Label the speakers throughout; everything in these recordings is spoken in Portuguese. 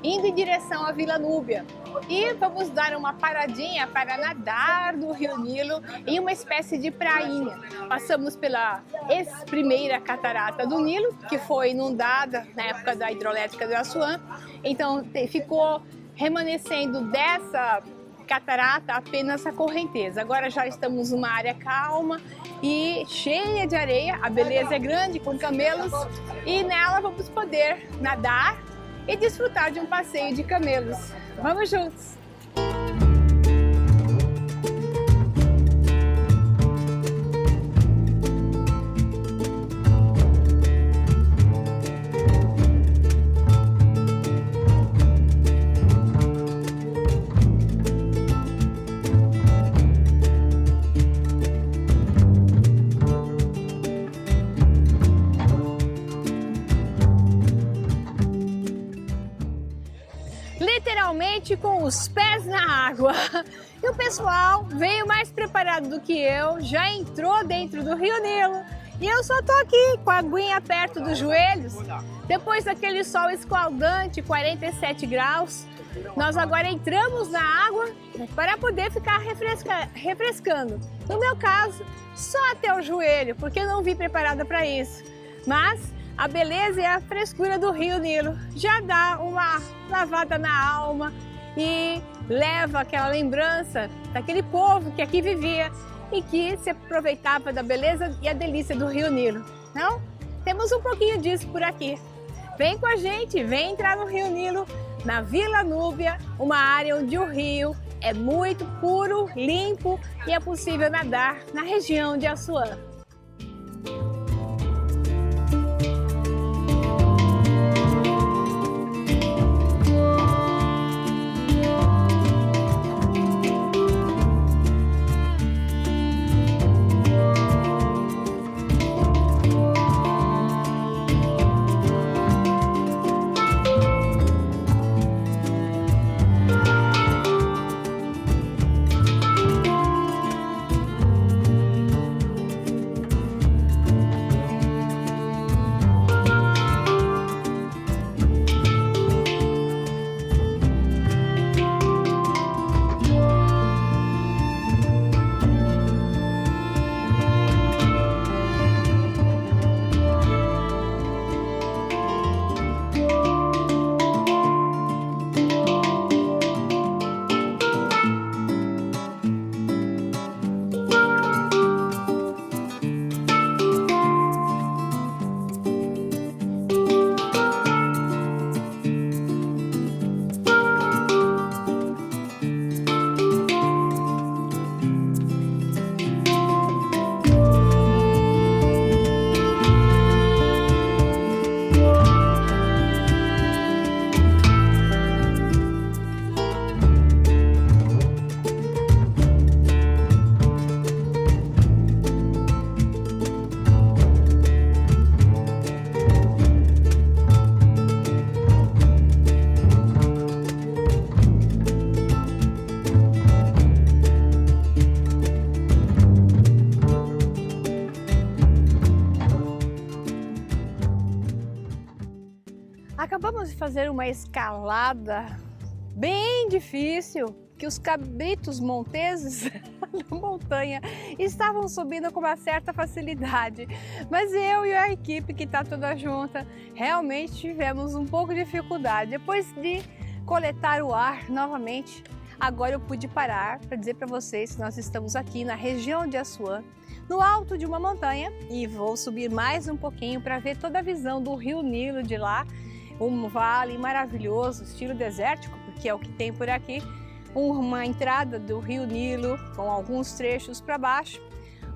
Speaker 1: indo em direção à Vila Núbia. E vamos dar uma paradinha para nadar no Rio Nilo em uma espécie de prainha. Passamos pela ex-primeira catarata do Nilo, que foi inundada na época da hidrelétrica do Assuã. Então ficou remanescendo dessa catarata apenas a correnteza. Agora já estamos numa área calma e cheia de areia. A beleza é grande, com camelos, e nela vamos poder nadar e desfrutar de um passeio de camelos. Vamos juntos! Literalmente com os pés na água. E o pessoal veio mais preparado do que eu, já entrou dentro do Rio Nilo e eu só tô aqui com a aguinha perto dos joelhos. Depois daquele sol escaldante, 47 graus, nós agora entramos na água para poder ficar refrescando. No meu caso, só até o joelho, porque eu não vim preparada para isso. Mas a beleza e a frescura do Rio Nilo já dá uma lavada na alma e leva aquela lembrança daquele povo que aqui vivia e que se aproveitava da beleza e a delícia do Rio Nilo. Não? Temos um pouquinho disso por aqui. Vem com a gente, vem entrar no Rio Nilo, na Vila Núbia, uma área onde o rio é muito puro, limpo e é possível nadar na região de Assuã. Acabamos de fazer uma escalada bem difícil, que os cabritos monteses da montanha estavam subindo com uma certa facilidade. Mas eu e a equipe que está toda junta, realmente tivemos um pouco de dificuldade. Depois de coletar o ar novamente, agora eu pude parar para dizer para vocês que nós estamos aqui na região de Assuã, no alto de uma montanha, e vou subir mais um pouquinho para ver toda a visão do Rio Nilo de lá. Um vale maravilhoso, estilo desértico, porque é o que tem por aqui. Uma entrada do Rio Nilo com alguns trechos para baixo,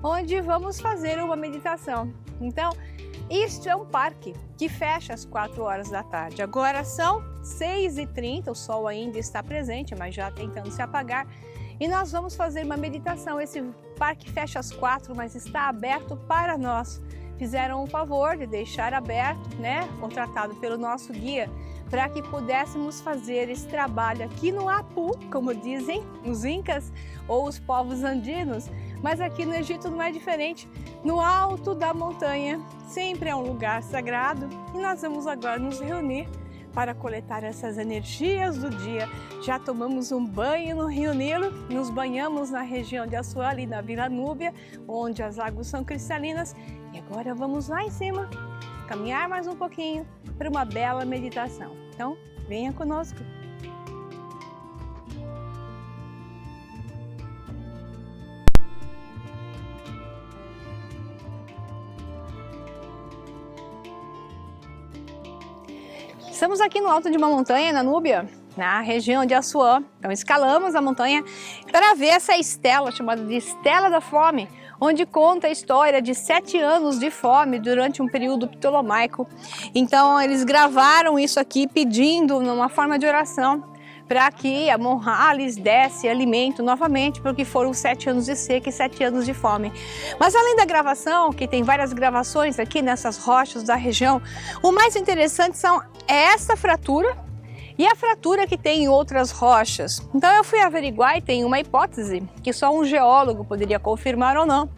Speaker 1: onde vamos fazer uma meditação. Então, isto é um parque que fecha às 4 horas da tarde. Agora são 6h30, o sol ainda está presente, mas já tentando se apagar. E nós vamos fazer uma meditação. Esse parque fecha às 4, mas está aberto para nós. Fizeram o favor de deixar aberto, contratado pelo nosso guia, para que pudéssemos fazer esse trabalho aqui no Apu, como dizem os incas ou os povos andinos, mas aqui no Egito não é diferente. No alto da montanha sempre é um lugar sagrado e nós vamos agora nos reunir para coletar essas energias do dia. Já tomamos um banho no Rio Nilo, nos banhamos na região de Assuã, ali na Vila Núbia, onde as águas são cristalinas. E agora vamos lá em cima, caminhar mais um pouquinho para uma bela meditação. Então, venha conosco. Estamos aqui no alto de uma montanha, na Núbia, na região de Assuã. Então escalamos a montanha para ver essa estela, chamada de Estela da Fome, onde conta a história de 7 anos de fome durante um período ptolomaico. Então eles gravaram isso aqui pedindo, numa forma de oração, para que a Monra lhes desse alimento novamente, porque foram 7 anos de seca e 7 anos de fome. Mas além da gravação, que tem várias gravações aqui nessas rochas da região, o mais interessante são essa fratura e a fratura que tem em outras rochas. Então eu fui averiguar e tem uma hipótese que só um geólogo poderia confirmar ou não.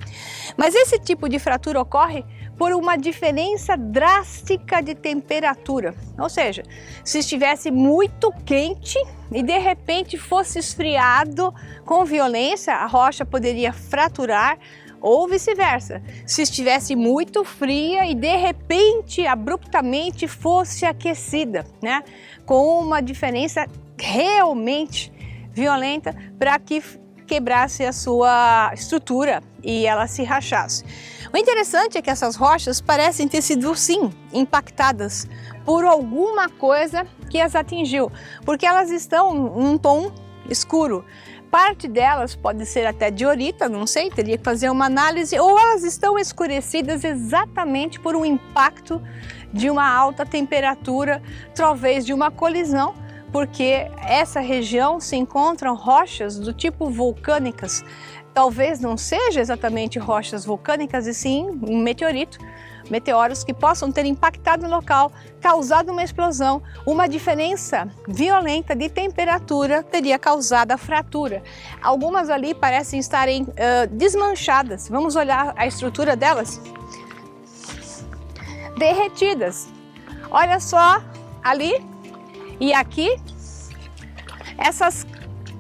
Speaker 1: Mas esse tipo de fratura ocorre por uma diferença drástica de temperatura. Ou seja, se estivesse muito quente e de repente fosse esfriado com violência, a rocha poderia fraturar, ou vice-versa. Se estivesse muito fria e de repente, abruptamente fosse aquecida, né? Com uma diferença realmente violenta para que quebrasse a sua estrutura e ela se rachasse. O interessante é que essas rochas parecem ter sido, sim, impactadas por alguma coisa que as atingiu, porque elas estão num tom escuro. Parte delas pode ser até diorita, não sei, teria que fazer uma análise, ou elas estão escurecidas exatamente por um impacto de uma alta temperatura, talvez de uma colisão, porque essa região se encontram rochas do tipo vulcânicas. Talvez não seja exatamente rochas vulcânicas, e sim um meteorito, meteoros que possam ter impactado o local, causado uma explosão, uma diferença violenta de temperatura teria causado a fratura. Algumas ali parecem estarem desmanchadas. Vamos olhar a estrutura delas? Derretidas. Olha só ali e aqui, essas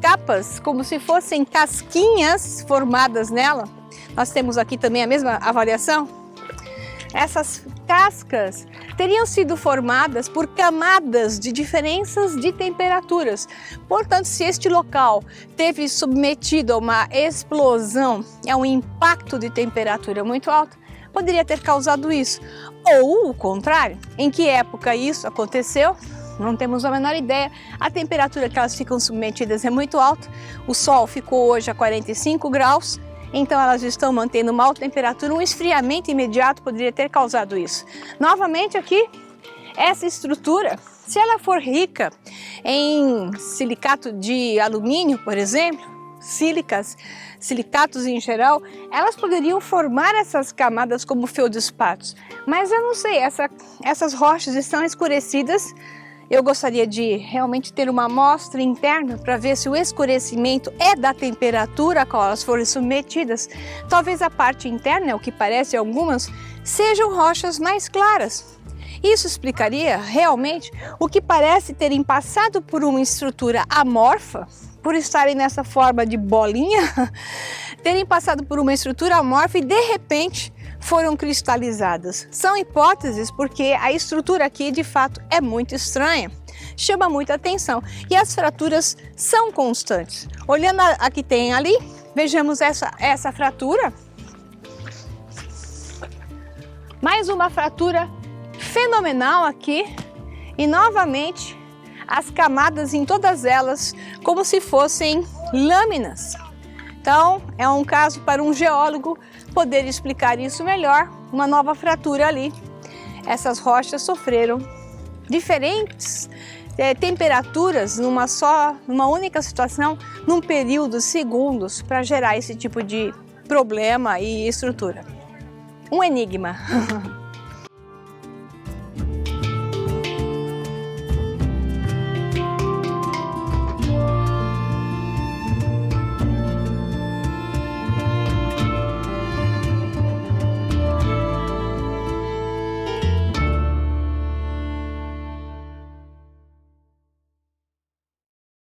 Speaker 1: capas como se fossem casquinhas formadas nela. Nós temos aqui também a mesma avaliação. Essas cascas teriam sido formadas por camadas de diferenças de temperaturas. Portanto, se este local teve submetido a uma explosão, a um impacto de temperatura muito alto, poderia ter causado isso. Ou o contrário, em que época isso aconteceu? Não temos a menor ideia. A temperatura que elas ficam submetidas é muito alta. O Sol ficou hoje a 45 graus. Então elas estão mantendo uma alta temperatura, um esfriamento imediato poderia ter causado isso. Novamente aqui, essa estrutura, se ela for rica em silicato de alumínio, por exemplo, silicatos em geral, elas poderiam formar essas camadas como feldspatos. Mas eu não sei, essas rochas estão escurecidas. Eu gostaria de realmente ter uma amostra interna para ver se o escurecimento é da temperatura a qual elas foram submetidas. Talvez a parte interna, o que parece algumas, sejam rochas mais claras. Isso explicaria realmente o que parece terem passado por uma estrutura amorfa, por estarem nessa forma de bolinha, terem passado por uma estrutura amorfa e de repente foram cristalizadas. São hipóteses porque a estrutura aqui de fato é muito estranha, chama muita atenção e as fraturas são constantes. Olhando a que tem ali, vejamos essa fratura. Mais uma fratura fenomenal aqui e novamente as camadas em todas elas como se fossem lâminas. Então é um caso para um geólogo poder explicar isso melhor, uma nova fratura ali. Essas rochas sofreram diferentes temperaturas numa única situação, num período de segundos, para gerar esse tipo de problema e estrutura. Um enigma.